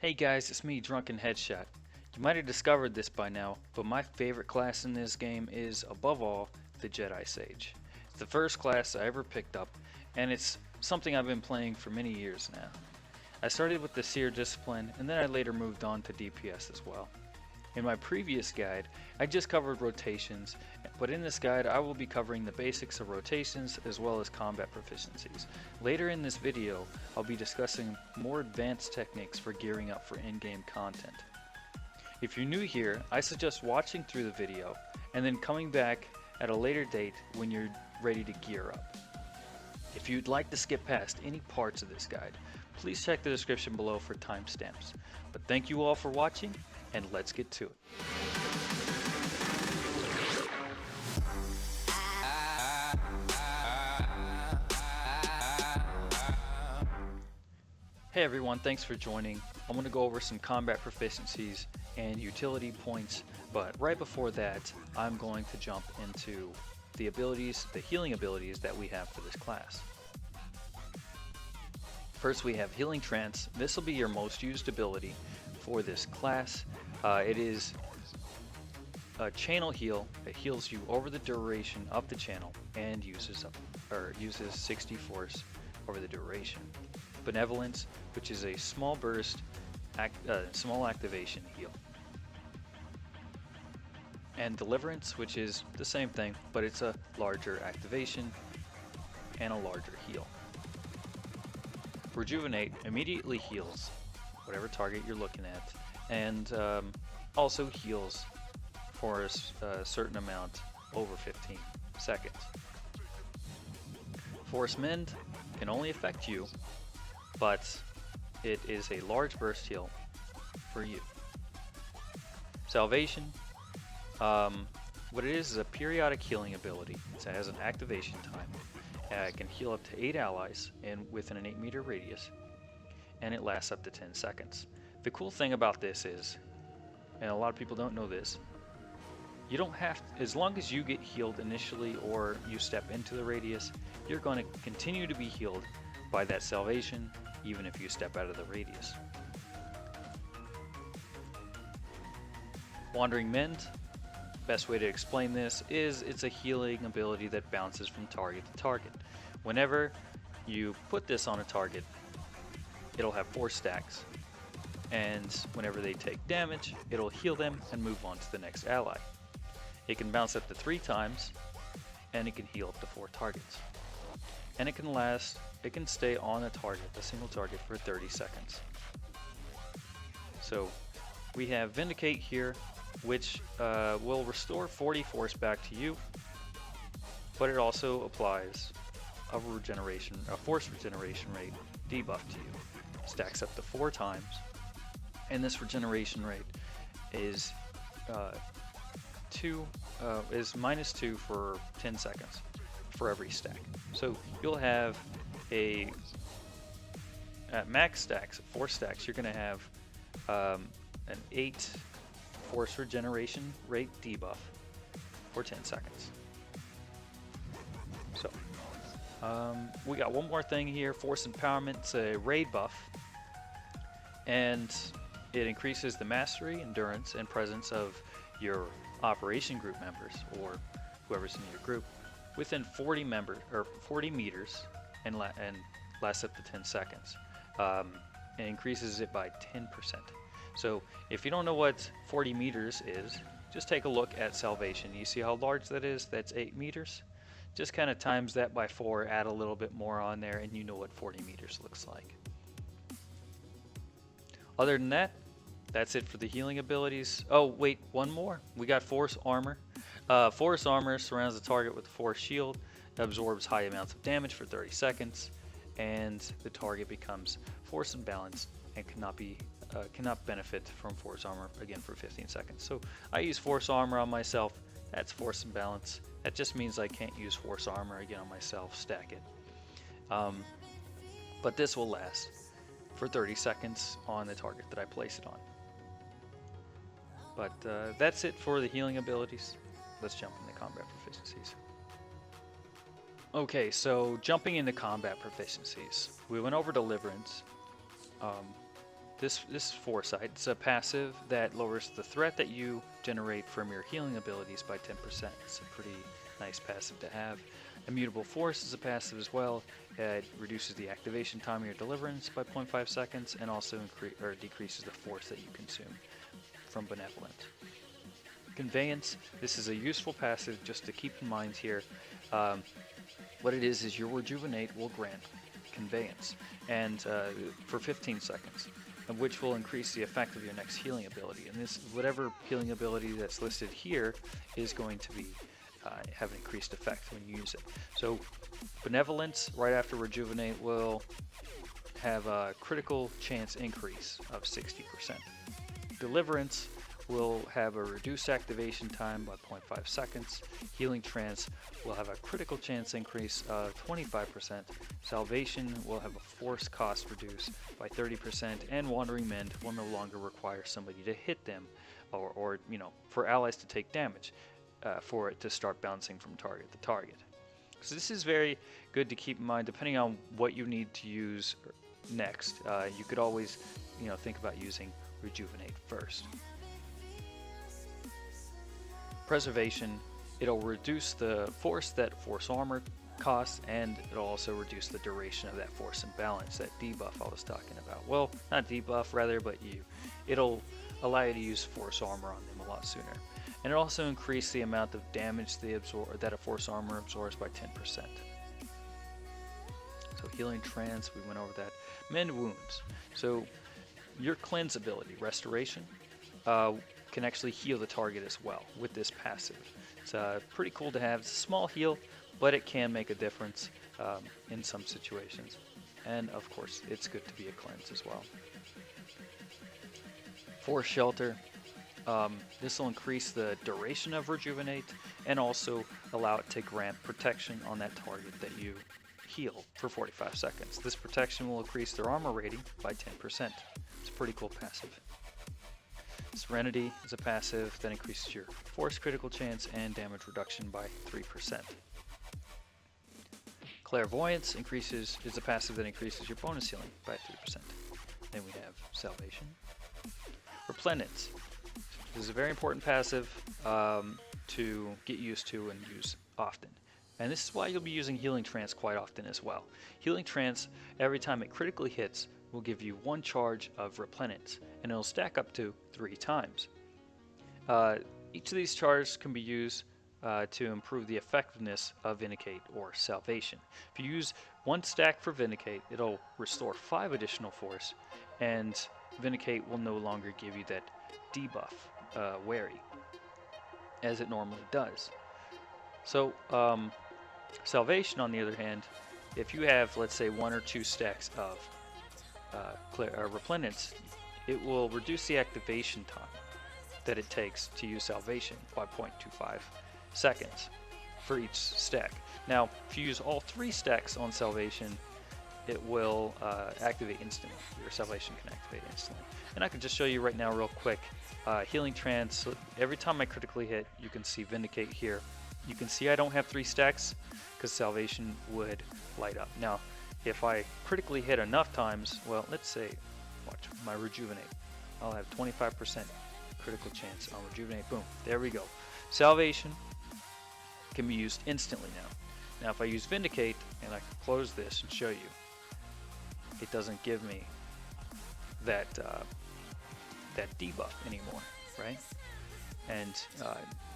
Hey guys, it's me, Drunken Headshot. You might have discovered this by now, but my favorite class in this game is, above all, the Jedi Sage. It's the first class I ever picked up, and it's something I've been playing for many years now. I started with the Seer discipline, and then I later moved on to DPS as well. In my previous guide, I just covered rotations, but in this guide I will be covering the basics of rotations as well as combat proficiencies. Later in this video, I'll be discussing more advanced techniques for gearing up for in-game content. If you're new here, I suggest watching through the video and then coming back at a later date when you're ready to gear up. If you'd like to skip past any parts of this guide, please check the description below for timestamps. But thank you all for watching, and let's get to it. Hey everyone, thanks for joining. I'm going to go over some combat proficiencies and utility points, but right before that, I'm going to jump into the abilities, the healing abilities that we have for this class. First we have Healing Trance. This will be your most used ability for this class. It is a channel heal that heals you over the duration of the channel and uses 60 force over the duration. Benevolence, which is a small burst, small activation heal. And Deliverance, which is the same thing, but it's a larger activation and a larger heal. Rejuvenate immediately heals whatever target you're looking at, and also heals for a certain amount over 15 seconds. Force Mend can only affect you, but it is a large burst heal for you. Salvation, what it is a periodic healing ability. It has an activation time. It can heal up to 8 allies within an 8-meter radius, and it lasts up to 10 seconds. The cool thing about this is, and a lot of people don't know this, you don't have to, as long as you get healed initially or you step into the radius, you're going to continue to be healed by that salvation even if you step out of the radius. Wandering Mend, best way to explain this is it's a healing ability that bounces from target to target. Whenever you put this on a target, it'll have 4 stacks, and whenever they take damage, it'll heal them and move on to the next ally. It can bounce up to 3 times, and it can heal up to 4 targets. And it can stay on a single target for 30 seconds. So we have Vindicate here, which will restore 40 force back to you, but it also applies a force regeneration rate debuff to you. Stacks up to 4 times, and this regeneration rate is -2 for 10 seconds for every stack. So you'll have at max stacks, 4 stacks, you're going to have an 8 force regeneration rate debuff for 10 seconds. So we got one more thing here. Force Empowerment. It's a raid buff, and it increases the mastery, endurance, and presence of your operation group members or whoever's in your group within 40 meters and lasts up to 10 seconds. And increases it by 10%. So if you don't know what 40 meters is, just take a look at Salvation. You see how large that is? That's 8 meters. Just kind of times that by 4, add a little bit more on there, and you know what 40 meters looks like. Other than that, that's it for the healing abilities. Oh wait, one more. We got Force Armor. Force Armor surrounds the target with a Force Shield, absorbs high amounts of damage for 30 seconds, and the target becomes Force Imbalanced and cannot benefit from Force Armor again for 15 seconds. So I use Force Armor on myself. That's Force Imbalance. That just means I can't use Force Armor again on myself, stack it. But this will last for 30 seconds on the target that I place it on. But that's it for the healing abilities. Let's jump into combat proficiencies. Okay, so jumping into combat proficiencies. We went over Deliverance. this Foresight. It's a passive that lowers the threat that you generate from your healing abilities by 10%. It's a pretty nice passive to have. Immutable Force is a passive as well. It reduces the activation time of your Deliverance by 0.5 seconds and also decreases the force that you consume from Benevolent. Conveyance, this is a useful passive just to keep in mind here. What it is your Rejuvenate will grant Conveyance, and for 15 seconds, which will increase the effect of your next healing ability. And this, whatever healing ability that's listed here, is going to be have an increased effect when you use it. So Benevolence right after Rejuvenate will have a critical chance increase of 60%. Deliverance will have a reduced activation time by 0.5 seconds. Healing Trance will have a critical chance increase of 25%. Salvation will have a force cost reduced by 30%, and Wandering Mend will no longer require somebody to hit them, or you know, for allies to take damage, for it to start bouncing from target to target. So this is very good to keep in mind, depending on what you need to use next. You could always, you know, think about using Rejuvenate first. Preservation, it'll reduce the force that Force Armor costs, and it'll also reduce the duration of that Force Imbalance, that debuff I was talking about. Well, not debuff rather, but it'll allow you to use Force Armor on them a lot sooner. And it'll also increase the amount of damage that a Force Armor absorbs by 10%. So Healing Trance, we went over that. Mend Wounds. So your Cleanse ability, Restoration, can actually heal the target as well with this passive. It's pretty cool to have. It's a small heal, but it can make a difference in some situations. And of course, it's good to be a cleanse as well. Force Shelter, this will increase the duration of Rejuvenate and also allow it to grant protection on that target that you heal for 45 seconds. This protection will increase their armor rating by 10%. It's a pretty cool passive. Serenity is a passive that increases your force critical chance and damage reduction by 3%. Clairvoyance is a passive that increases your bonus healing by 3%. Then we have Salvation. Replenance. This is a very important passive to get used to and use often. And this is why you'll be using Healing Trance quite often as well. Healing Trance, every time it critically hits, will give you 1 charge of Replenance, and it'll stack up to 3 times. Each of these charges can be used to improve the effectiveness of Vindicate or Salvation. If you use 1 stack for Vindicate, it'll restore 5 additional force, and Vindicate will no longer give you that debuff, Wary, as it normally does. So, Salvation, on the other hand, if you have, let's say, 1 or 2 stacks of Replenance, it will reduce the activation time that it takes to use Salvation by 0.25 seconds for each stack. Now, if you use all 3 stacks on Salvation, it will activate instantly. Your Salvation can activate instantly. And I can just show you right now real quick. Healing Trance, so every time I critically hit, you can see Vindicate here. You can see I don't have 3 stacks because Salvation would light up. Now, if I critically hit enough times, well, let's say, watch my Rejuvenate. I'll have 25% critical chance on Rejuvenate. Boom, there we go. Salvation can be used instantly now. Now, if I use Vindicate, and I can close this and show you, it doesn't give me that that debuff anymore, right? And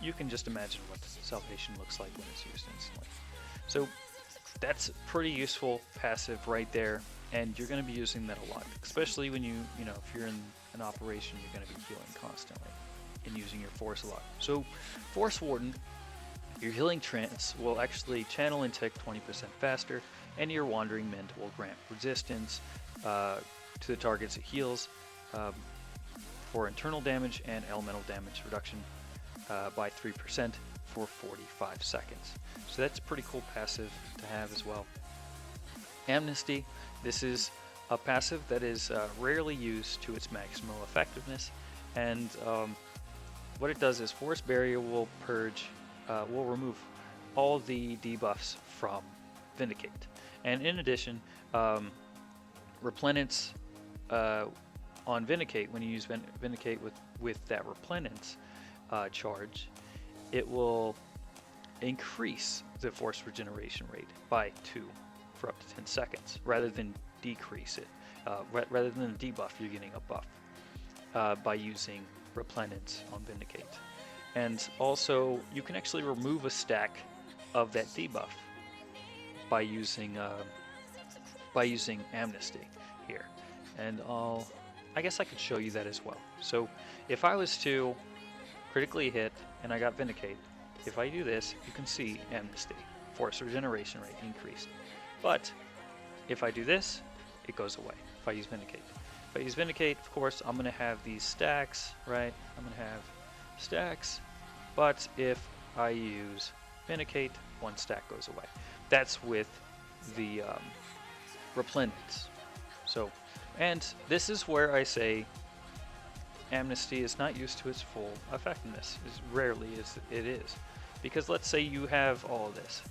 you can just imagine what Salvation looks like when it's used instantly. So that's pretty useful passive right there, and you're going to be using that a lot, especially when you know, if you're in an operation, you're going to be healing constantly and using your force a lot. So Force Warden, your Healing Trance will actually channel and tick 20% faster, and your Wandering Mend will grant resistance to the targets it heals for internal damage and elemental damage reduction by 3% for 45 seconds. So that's a pretty cool passive to have as well. Amnesty, this is a passive that is rarely used to its maximal effectiveness, and what it does is Force Barrier will remove all the debuffs from Vindicate, and in addition, Replenance on Vindicate, when you use Vindicate with that Replenance charge, it will increase the force regeneration rate by 2 for up to 10 seconds, rather than decrease it. Rather than a debuff, you're getting a buff by using Replenance on Vindicate. And also, you can actually remove a stack of that debuff by using Amnesty here. And I guess I could show you that as well. So if I was to critically hit and I got Vindicate, if I do this, you can see Amnesty, force regeneration rate increased. But if I do this, it goes away if I use Vindicate. If I use Vindicate, of course, I'm going to have these stacks, right? I'm going to have stacks. But if I use Vindicate, 1 stack goes away. That's with the Replenance. So, and this is where I say Amnesty is not used to its full effectiveness, as rarely as it is. Because let's say you have all of this.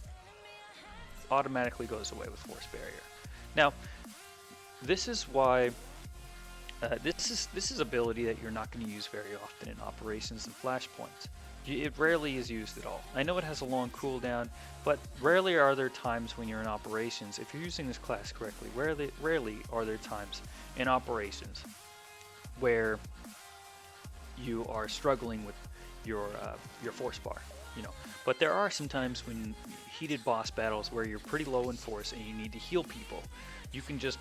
Automatically goes away with Force Barrier. Now, this is why this is ability that you're not going to use very often in operations and flashpoints. It rarely is used at all. I know it has a long cooldown, but rarely are there times when you're in operations, if you're using this class correctly, rarely are there times in operations where you are struggling with your force bar, you know. But there are some times when heated boss battles where you're pretty low in force and you need to heal people. You can just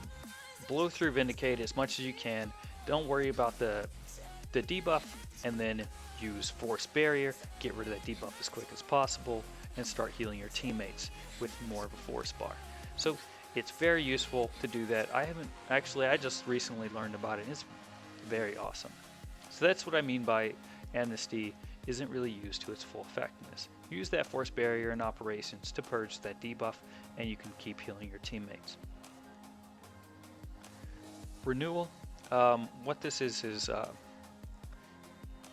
blow through Vindicate as much as you can. Don't worry about the debuff, and then use Force Barrier, get rid of that debuff as quick as possible, and start healing your teammates with more of a force bar. So it's very useful to do that. I just recently learned about it, and it's very awesome. So that's what I mean by Amnesty isn't really used to its full effectiveness. Use that Force Barrier in operations to purge that debuff, and you can keep healing your teammates. Renewal, what this is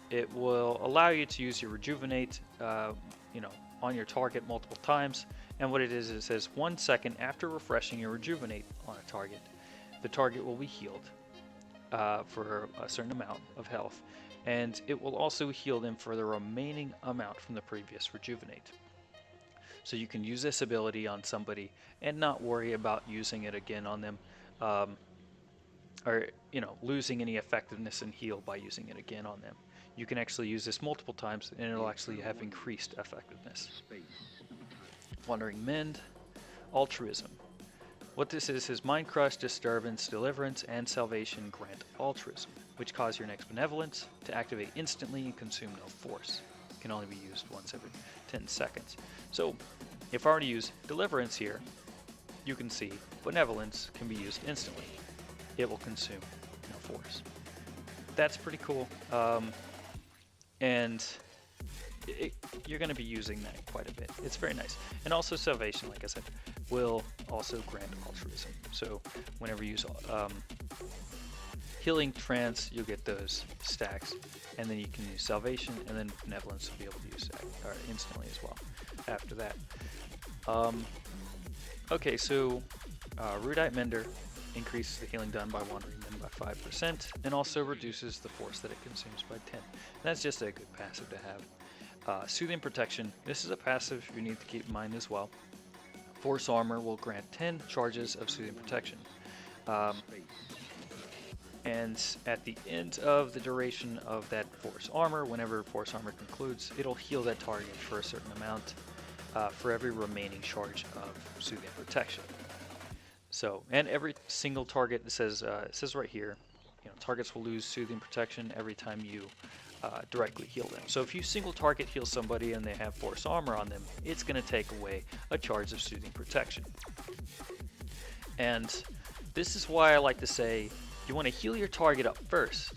it will allow you to use your Rejuvenate, on your target multiple times. And what it is, it says 1 second after refreshing your Rejuvenate on a target, the target will be healed for a certain amount of health, and it will also heal them for the remaining amount from the previous Rejuvenate. So you can use this ability on somebody and not worry about using it again on them, or losing any effectiveness and heal by using it again on them. You can actually use this multiple times and it'll actually have increased effectiveness. Wandering Mend, Altruism. What this is Mind Crush, Disturbance, Deliverance, and Salvation grant Altruism, which cause your next Benevolence to activate instantly and consume no force. It can only be used once every 10 seconds. So if I were to use Deliverance here, you can see Benevolence can be used instantly. It will consume no force. That's pretty cool. And you're going to be using that quite a bit. It's very nice. And also Salvation, like I said, will also grant Altruism. So whenever you use Healing Trance, you'll get those stacks. And then you can use Salvation, and then Benevolence will be able to use that instantly as well after that. Okay, so Rudite Mender increases the healing done by Wandering Mend by 5%, and also reduces the force that it consumes by 10. And that's just a good passive to have. Soothing Protection, this is a passive you need to keep in mind as well. Force Armor will grant 10 charges of Soothing Protection. And at the end of the duration of that Force Armor, whenever Force Armor concludes, it'll heal that target for a certain amount for every remaining charge of Soothing Protection. So, and every single target, it says right here, targets will lose Soothing Protection every time you directly heal them. So if you single target heal somebody and they have Force Armor on them, it's going to take away a charge of Soothing Protection. And this is why I like to say you want to heal your target up first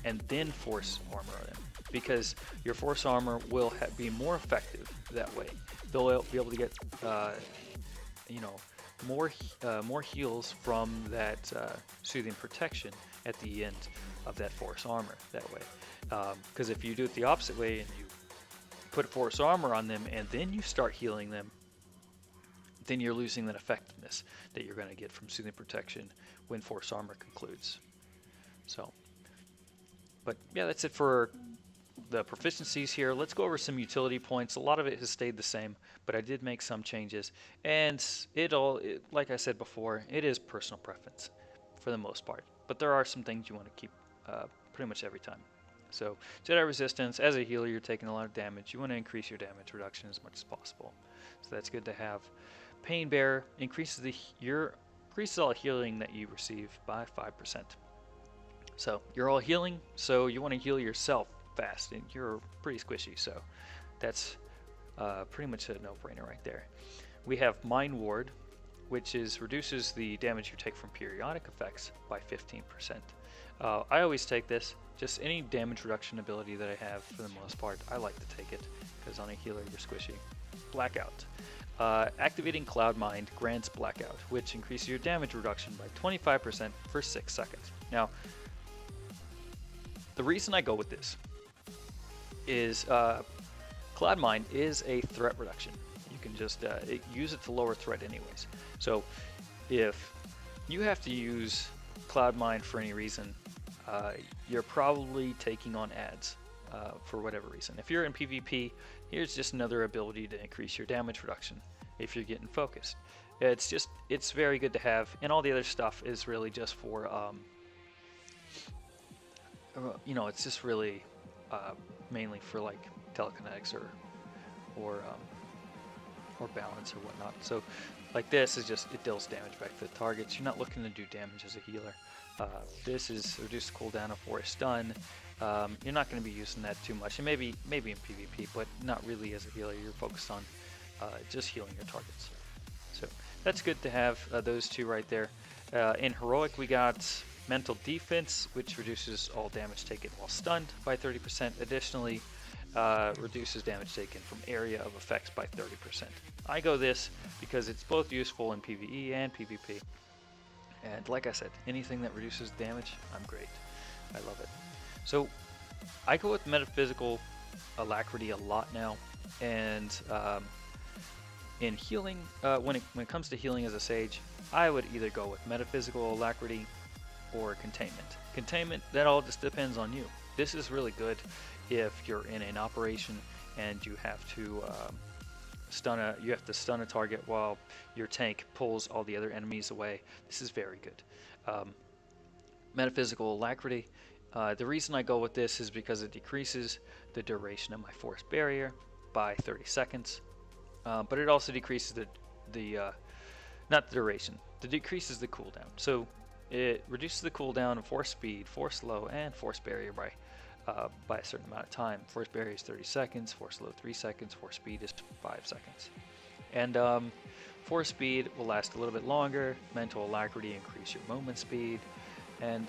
and then Force Armor on them, because your Force Armor will be more effective that way. They'll be able to get more heals from that Soothing Protection at the end of that Force Armor that way. Because if you do it the opposite way and you put Force Armor on them and then you start healing them, then you're losing that effectiveness that you're going to get from Soothing Protection when Force Armor concludes. So But yeah, that's it for the proficiencies here. Let's go over some utility points. A lot of it has stayed the same, but I did make some changes. And like I said before, it is personal preference for the most part. But there are some things you want to keep pretty much every time. So Jedi Resistance, as a healer, you're taking a lot of damage. You want to increase your damage reduction as much as possible. So that's good to have. Pain Bearer increases all healing that you receive by 5%. So you're all healing, so you want to heal yourself fast, and you're pretty squishy, so that's pretty much a no-brainer right there. We have Mind Ward, which reduces the damage you take from periodic effects by 15%. I always take this. Just any damage reduction ability that I have, for the most part, I like to take it, because on a healer, you're squishy. Blackout. Activating Cloud Mind grants Blackout, which increases your damage reduction by 25% for 6 seconds. Now, the reason I go with this is Cloud Mind is a threat reduction. You can just use it to lower threat anyways. So if you have to use Cloud Mind for any reason, you're probably taking on ads for whatever reason. If you're in PvP, here's just another ability to increase your damage reduction if you're getting focused. It's very good to have, and all the other stuff is really just for it's just really mainly for like telekinetics or balance or whatnot. So like this is just, it deals damage back to the targets. You're not looking to do damage as a healer. This is reduced cooldown of force stun. You're not going to be using that too much, and maybe in PvP, but not really as a healer. You're focused on just healing your targets. So that's good to have those two right there. In heroic, we got mental defense, which reduces all damage taken while stunned by 30%. Additionally, reduces damage taken from area of effects by 30%. I go this because it's both useful in PvE and PvP. And like I said, anything that reduces damage, I'm great. I love it. So I go with metaphysical alacrity a lot now, and in healing, when it comes to healing as a sage, I would either go with metaphysical alacrity or containment. Containment, that all just depends on you. This is really good if you're in an operation and you have to stun a target while your tank pulls all the other enemies away. This is very good. Metaphysical alacrity. The reason I go with this is because it decreases the duration of my force barrier by 30 seconds, but it also decreases not the duration. It decreases the cooldown. So it reduces the cooldown of force speed, force slow, and force barrier by a certain amount of time. Force barrier is 30 seconds, force slow 3 seconds, force speed is 5 seconds. And force speed will last a little bit longer. Mental alacrity increase your movement speed, and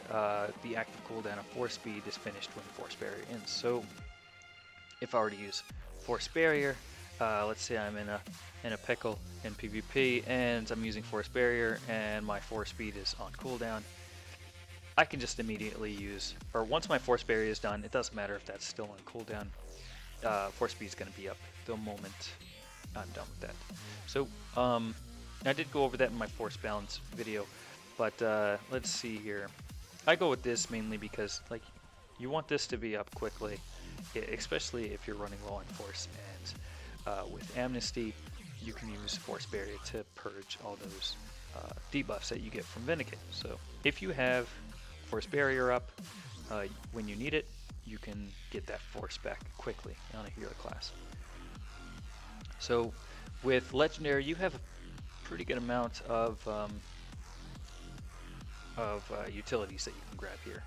the active cooldown of force speed is finished when force barrier ends. So if I were to use force barrier, let's say I'm in a pickle in PvP and I'm using force barrier and my force speed is on cooldown, I can just immediately use, or once my force barrier is done, it doesn't matter if that's still on cooldown, force speed is going to be up the moment I'm done with that. So I did go over that in my force balance video, but let's see here. I go with this mainly because you want this to be up quickly, especially if you're running low on force, and with Amnesty you can use force barrier to purge all those debuffs that you get from Vindicate. So if you have force barrier up when you need it, you can get that force back quickly on a hero class. So with Legendary, you have a pretty good amount of utilities that you can grab here.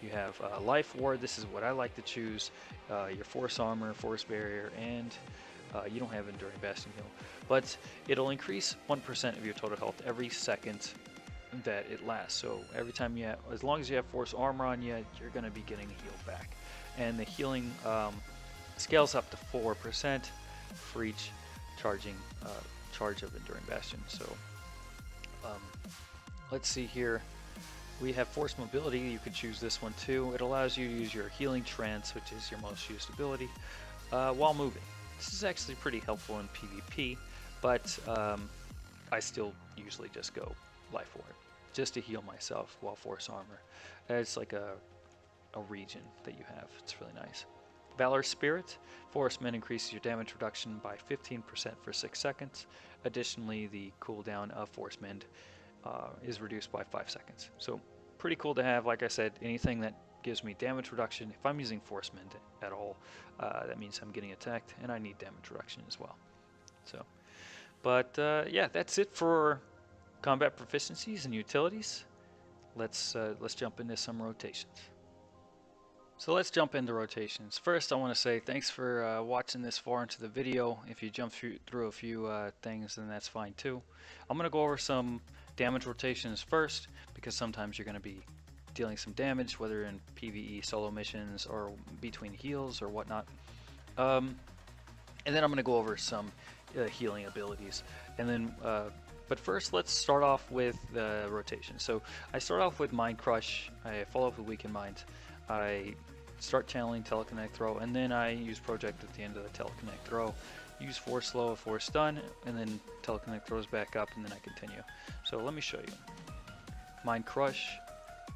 You have Life Ward. This is what I like to choose. Your Force Armor, Force Barrier, and you don't have Enduring Bastion Heal, but it'll increase 1% of your total health every second that it lasts. So every time you have, as long as you have Force Armor on you, you're going to be getting a heal back. And the healing scales up to 4% for each charge of Enduring Bastion. So let's see here. We have Force Mobility. You could choose this one too. It allows you to use your Healing Trance, which is your most used ability, while moving. This is actually pretty helpful in PvP, but I still usually just go Life Ward just to heal myself while Force Armor. It's like a a region that you have. It's really nice. Valor Spirit. Forestman increases your damage reduction by 15% for 6 seconds. Additionally, the cooldown of Forestman is reduced by 5 seconds. So pretty cool to have. Like I said, anything that gives me damage reduction. If I'm using Forestman at all, that means I'm getting attacked, and I need damage reduction as well. So, but yeah, that's it for combat proficiencies and utilities. Let's jump into some rotations. So let's jump into rotations. First, I want to say thanks for watching this far into the video. If you jump through a few things, then that's fine too. I'm going to go over some damage rotations first, because sometimes you're going to be dealing some damage, whether in PvE solo missions or between heals or whatnot. And then I'm going to go over some healing abilities. And then, but first, let's start off with the rotation. So I start off with Mind Crush. I follow up with Weaken Mind. I start channeling Telekinetic Throw, and then I use Project at the end of the Telekinetic Throw. Use Force Slow, Force Stun, and then Telekinetic Throws back up, and then I continue. So let me show you. Mind Crush,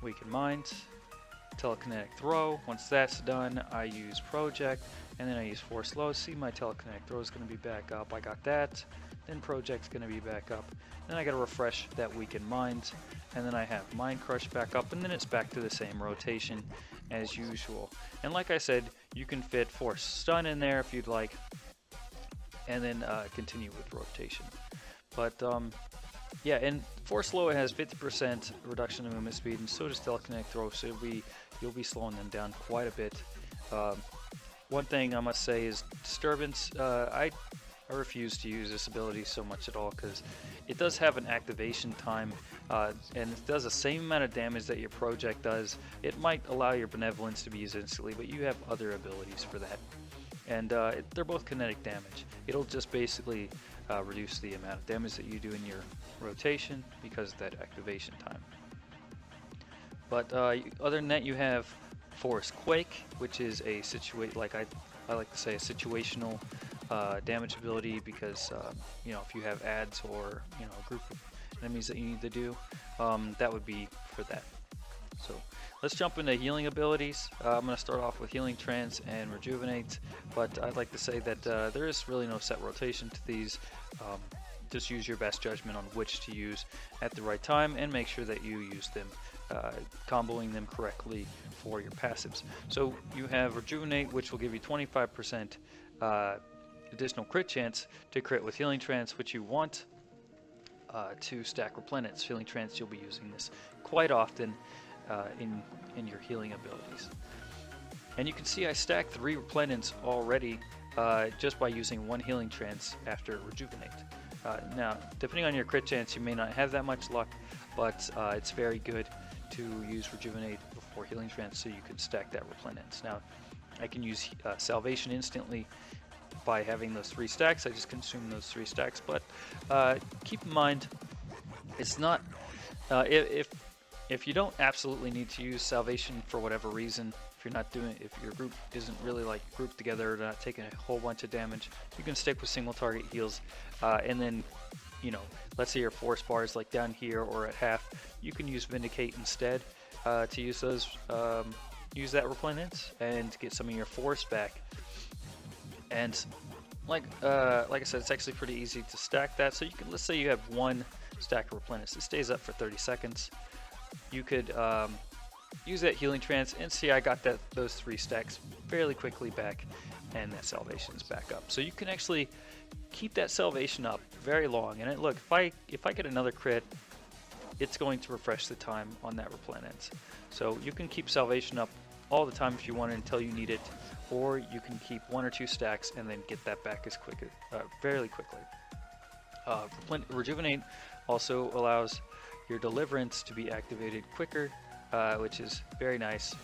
Weaken Mind, Telekinetic Throw. Once that's done, I use Project, and then I use Force Slow. See, my Telekinetic Throw is going to be back up. I got that. Then Project's going to be back up. Then I got to refresh that Weaken Mind, and then I have Mind Crush back up, and then it's back to the same rotation as usual. And like I said, you can fit Force Stun in there if you'd like, and then continue with rotation. But yeah, and Force Slow has 50% reduction in movement speed, and so does Telekinetic Throw, so you'll be slowing them down quite a bit. One thing I must say is Disturbance. I refuse to use this ability so much at all, because it does have an activation time, and it does the same amount of damage that your Project does. It might allow your Benevolence to be used instantly, but you have other abilities for that. And they're both kinetic damage. It'll just basically reduce the amount of damage that you do in your rotation because of that activation time. But other than that, you have Force Quake, which is a I like to say a situational damage ability, because you know, if you have adds or a group of enemies that you need to do, that would be for that. So let's jump into healing abilities. I'm going to start off with Healing Trance and Rejuvenate, but I'd like to say that there is really no set rotation to these. Just use your best judgment on which to use at the right time, and make sure that you use them, comboing them correctly for your passives. So you have Rejuvenate, which will give you 25% additional crit chance to crit with Healing Trance, which you want to stack Replenance. Healing Trance, you'll be using this quite often in your healing abilities. And you can see I stacked 3 Replenance already just by using 1 Healing Trance after Rejuvenate. Now, depending on your crit chance, you may not have that much luck, but it's very good to use Rejuvenate before Healing Trance so you can stack that Replenance. Now, I can use Salvation instantly by having those 3 stacks. I just consume those 3 stacks, but keep in mind, it's not if you don't absolutely need to use Salvation for whatever reason, if your group isn't really like grouped together or not taking a whole bunch of damage, you can stick with single target heals, and then let's say your force bar is like down here or at half, you can use Vindicate instead to use those use that Replenance and get some of your force back. And like I said, it's actually pretty easy to stack that. So you can, let's say you have 1 stack of Replenance, it stays up for 30 seconds. You could use that Healing Trance, and see I got those 3 stacks fairly quickly back, and that Salvation's back up. So you can actually keep that Salvation up very long. And look, if I get another crit, it's going to refresh the time on that Replenance. So you can keep Salvation up all the time if you want it until you need it, or you can keep 1 or 2 stacks and then get that back fairly quickly. Rejuvenate also allows your Deliverance to be activated quicker, which is very nice.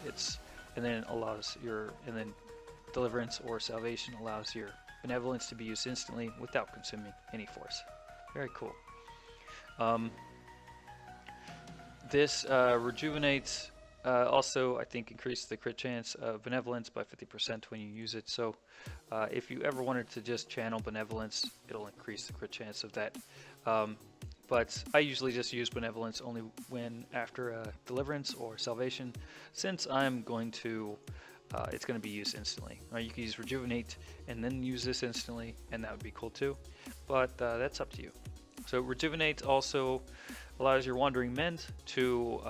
And then Deliverance or Salvation allows your Benevolence to be used instantly without consuming any force. Very cool. This Rejuvenates also, I think, increases the crit chance of Benevolence by 50% when you use it. So if you ever wanted to just channel Benevolence, it'll increase the crit chance of that. but I usually just use Benevolence only when after a Deliverance or Salvation, since I'm going to, it's going to be used instantly. Or you can use Rejuvenate and then use this instantly, and that would be cool too, but that's up to you. So Rejuvenate also allows your Wandering Mend to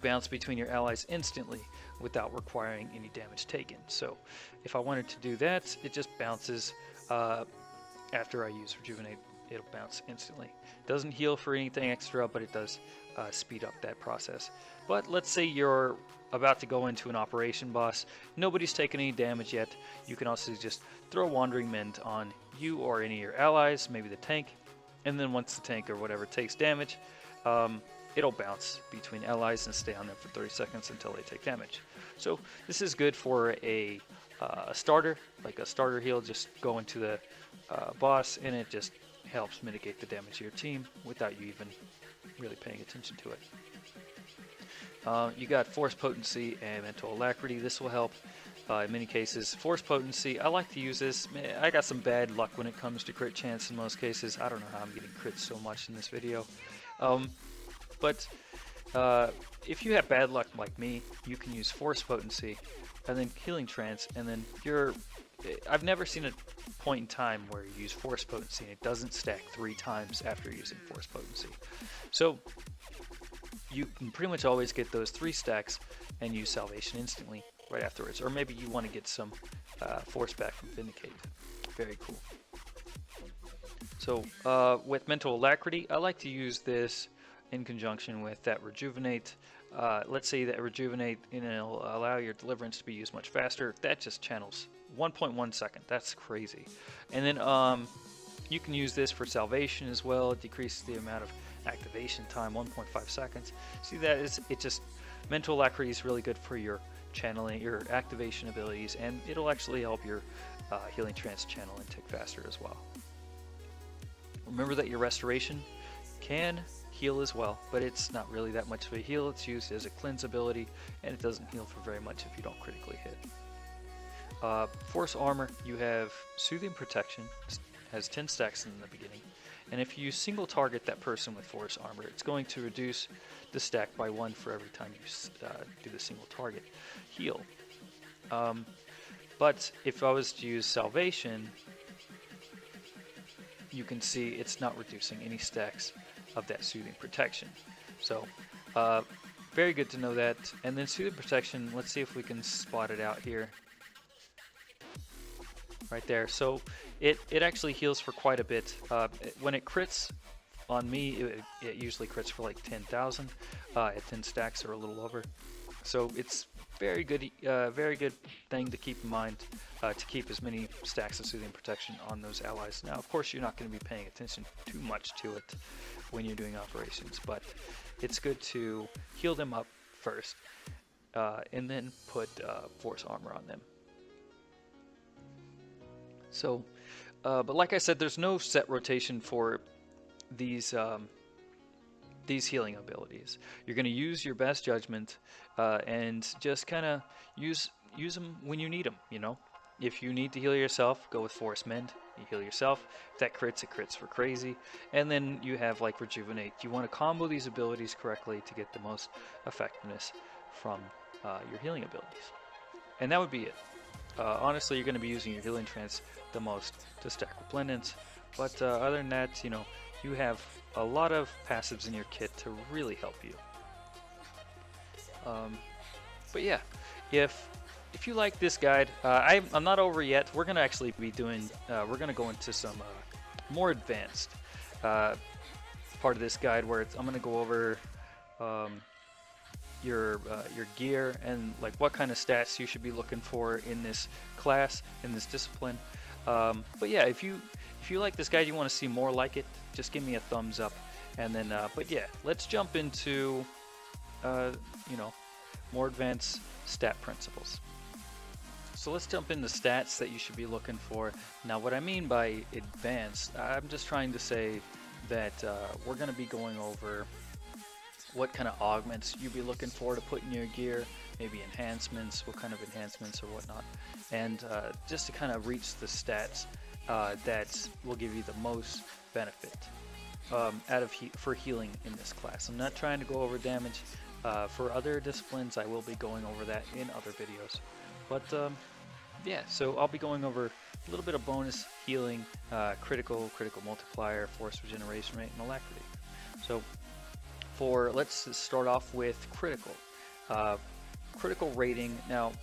bounce between your allies instantly without requiring any damage taken. So if I wanted to do that, it just bounces after I use Rejuvenate. It'll bounce instantly. Doesn't heal for anything extra, but it does speed up that process. But let's say you're about to go into an operation boss, nobody's taken any damage yet. You can also just throw Wandering Mend on you or any of your allies, maybe the tank, and then once the tank or whatever takes damage, it'll bounce between allies and stay on them for 30 seconds until they take damage. So this is good for a starter, like a starter heal. Just go into the boss, and it just helps mitigate the damage to your team without you even really paying attention to it. You got Force Potency and Mental Alacrity. This will help in many cases. Force Potency, I like to use this. I got some bad luck when it comes to crit chance in most cases. I don't know how I'm getting crits so much in this video. But if you have bad luck like me, you can use Force Potency and then Healing Trance, and then I've never seen a point in time where you use Force Potency and it doesn't stack 3 times after using Force Potency. So you can pretty much always get those 3 stacks and use Salvation instantly right afterwards. Or maybe you want to get some force back from Vindicate. Very cool. So with Mental Alacrity, I like to use this in conjunction with that Rejuvenate. Let's say that Rejuvenate, and it'll allow your Deliverance to be used much faster. That just channels 1.1 second. That's crazy. And then you can use this for Salvation as well. It decreases the amount of activation time, 1.5 seconds. See, that is, it just, Mental Alacrity is really good for your channeling, your activation abilities, and it'll actually help your Healing Trance channel and tick faster as well. Remember that your Restoration can heal as well, but it's not really that much of a heal. It's used as a cleanse ability, and it doesn't heal for very much if you don't critically hit. Force Armor, you have Soothing Protection, has 10 stacks in the beginning, and if you single target that person with Force Armor, it's going to reduce the stack by 1 for every time you do the single target heal. But if I was to use Salvation, you can see it's not reducing any stacks of that Soothing Protection. So very good to know that. And then Soothing Protection, let's see if we can spot it out here. Right there. So it actually heals for quite a bit. When it crits on me, it usually crits for like 10,000 at 10 stacks or a little over. So it's very good thing to keep in mind, to keep as many stacks of Soothing Protection on those allies. Now, of course, you're not going to be paying attention too much to it when you're doing operations, but it's good to heal them up first, and then put Force Armor on them. So, but like I said, there's no set rotation for these healing abilities. You're going to use your best judgment and just kind of use them when you need them, you know. If you need to heal yourself, go with Force Mend. You heal yourself. If that crits, it crits for crazy. And then you have like Rejuvenate. You want to combo these abilities correctly to get the most effectiveness from your healing abilities. And that would be it. Honestly, you're going to be using your Healing Trance the most to stack Replendence. But other than that, you know, you have a lot of passives in your kit to really help you. But yeah, if you like this guide, I'm not over yet. We're gonna actually be doing, we're gonna go into some more advanced part of this guide where I'm gonna go over your gear and like what kind of stats you should be looking for in this class, in this discipline. But yeah, if you like this guide, you want to see more like it, just give me a thumbs up. And then, but yeah, let's jump into, you know, more advanced stat principles. So let's jump into stats that you should be looking for. Now, what I mean by advanced, I'm just trying to say that we're going to be going over what kind of augments you'd be looking for to put in your gear, maybe enhancements, what kind of enhancements or whatnot, and just to kind of reach the stats that will give you the most benefit. for healing in this class. I'm not trying to go over damage. For other disciplines, I will be going over that in other videos. But yeah, so I'll be going over a little bit of bonus healing, critical multiplier, force regeneration rate, and alacrity. So let's start off with critical. Critical rating. Now,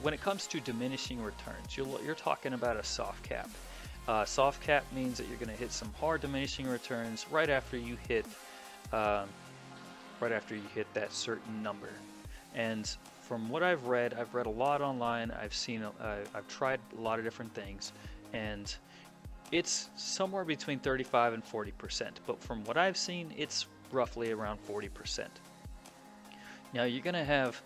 when it comes to diminishing returns, you're talking about a soft cap. Soft cap means that you're going to hit some hard diminishing returns right after you hit that certain number. And from what I've read a lot online. I've tried a lot of different things, and it's somewhere between 35 and 40%. But from what I've seen, it's roughly around 40%. Now you're going to have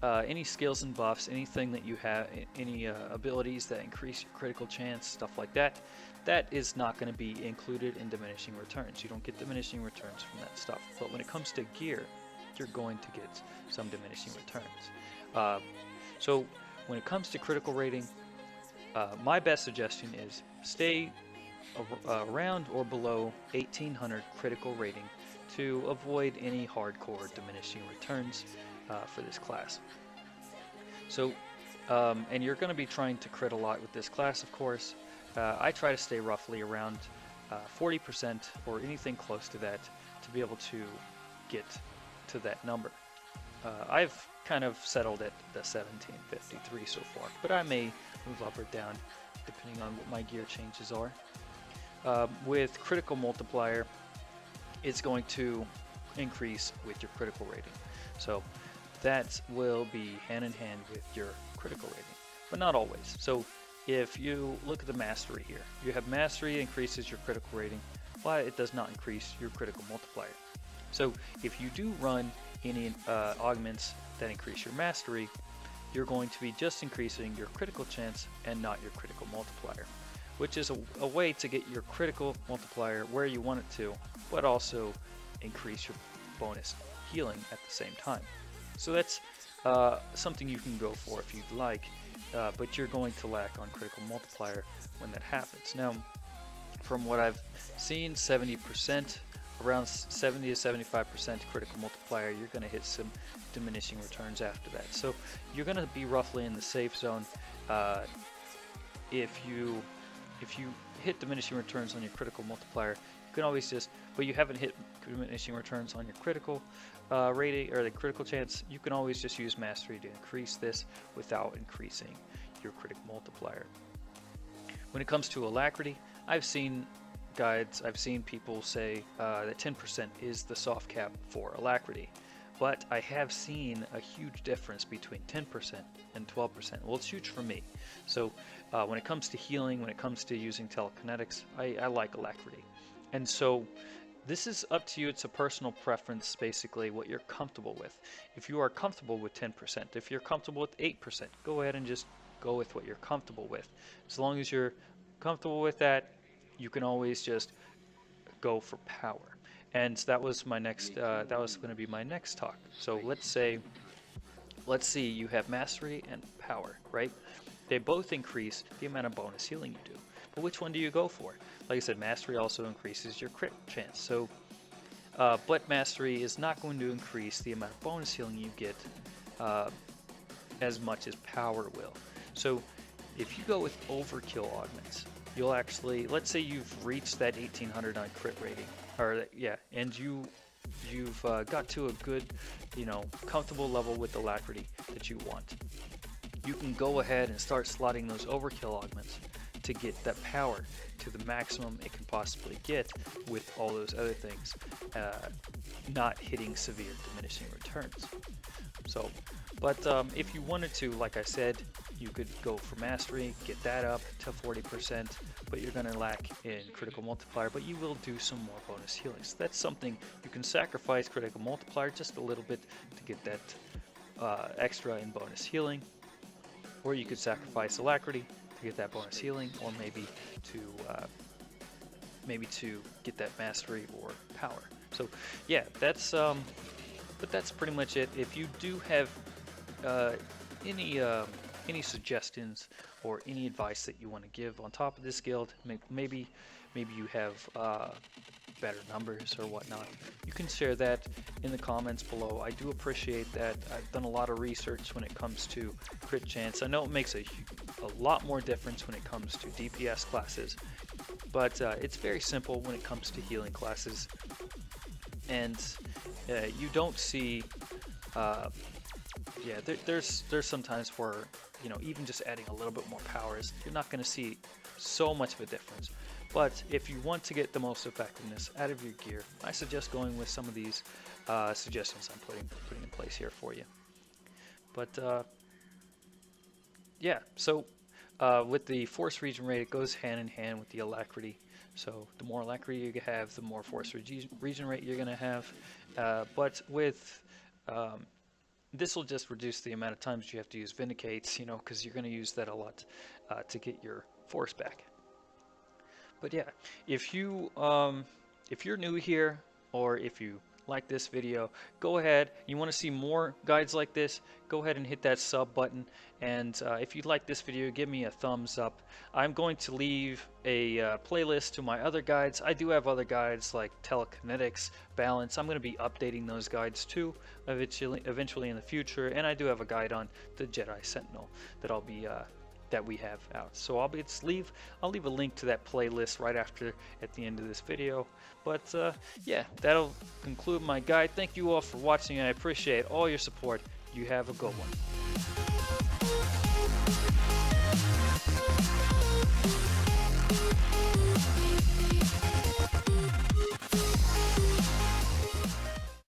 any skills and buffs, anything that you have, any abilities that increase your critical chance, stuff like that, that is not going to be included in diminishing returns. You don't get diminishing returns from that stuff. But when it comes to gear, you're going to get some diminishing returns. So when it comes to critical rating, my best suggestion is stay around or below 1800 critical rating to avoid any hardcore diminishing returns for this class. So, and you're going to be trying to crit a lot with this class, of course. I try to stay roughly around 40% or anything close to that to be able to get to that number. I've kind of settled at the 1753 so far, but I may move up or down depending on what my gear changes are. With critical multiplier, it's going to increase with your critical rating. So that will be hand in hand with your critical rating, but not always. So if you look at the mastery here, you have mastery increases your critical rating, but it does not increase your critical multiplier. So if you do run any augments that increase your mastery, you're going to be just increasing your critical chance and not your critical multiplier, which is a way to get your critical multiplier where you want it to, but also increase your bonus healing at the same time. So that's something you can go for if you'd like, but you're going to lack on critical multiplier when that happens. Now, from what I've seen, 70%, around 70 to 75% critical multiplier, you're going to hit some diminishing returns after that. So you're going to be roughly in the safe zone. If you hit diminishing returns on your critical multiplier, you can always but you haven't hit diminishing returns on your critical rating or the critical chance, you can always just use mastery to increase this without increasing your critical multiplier. When it comes to alacrity, I've seen guides, I've seen people say that 10% is the soft cap for alacrity, but I have seen a huge difference between 10% and 12%. Well, it's huge for me. So when it comes to healing, when it comes to using telekinetics, I like alacrity. And so this is up to you. It's a personal preference, basically, what you're comfortable with. If you are comfortable with 10%, if you're comfortable with 8%, go ahead and just go with what you're comfortable with. As long as you're comfortable with that, you can always just go for power. And that was my next, that was going to be my next talk. So let's see, you have mastery and power, right? They both increase the amount of bonus healing you do. But which one do you go for? Like I said, mastery also increases your crit chance. So, but mastery is not going to increase the amount of bonus healing you get as much as power will. So if you go with overkill augments, you'll actually, let's say you've reached that 1800 on crit rating, or yeah, and you've got to a good, comfortable level with alacrity that you want. You can go ahead and start slotting those overkill augments to get that power to the maximum it can possibly get with all those other things, not hitting severe diminishing returns. So, but if you wanted to, like I said, you could go for mastery, get that up to 40%, but you're going to lack in critical multiplier, but you will do some more bonus healing. So that's something you can sacrifice critical multiplier just a little bit to get that extra in bonus healing, or you could sacrifice alacrity to get that bonus healing, or maybe to get that mastery or power. So yeah, that's but that's pretty much it. If you do have any any suggestions or any advice that you want to give on top of this guild. Maybe you have better numbers or whatnot. You can share that in the comments below. I do appreciate that. I've done a lot of research when it comes to crit chance. I know it makes a lot more difference when it comes to DPS classes, but it's very simple when it comes to healing classes. And you don't see, there's sometimes where, you know, even just adding a little bit more powers, you're not going to see so much of a difference. But if you want to get the most effectiveness out of your gear, I suggest going with some of these suggestions I'm putting in place here for you. But yeah, so with the force regen rate, it goes hand in hand with the alacrity. So the more alacrity you have, the more force regen rate you're going to have. But with this will just reduce the amount of times you have to use Vindicates, you know, because you're going to use that a lot to get your force back. But yeah, if you're new here, or if you like this video, go ahead. You want to see more guides like this, go ahead and hit that sub button. And if you like this video, give me a thumbs up. I'm going to leave a playlist to my other guides. I do have other guides like telekinetics, balance. I'm going to be updating those guides too eventually in the future. And I do have a guide on the Jedi Sentinel that I'll be that we have out. So I'll leave a link to that playlist right after at the end of this video. But yeah, that'll conclude my guide. Thank you all for watching, and I appreciate all your support. You have a good one.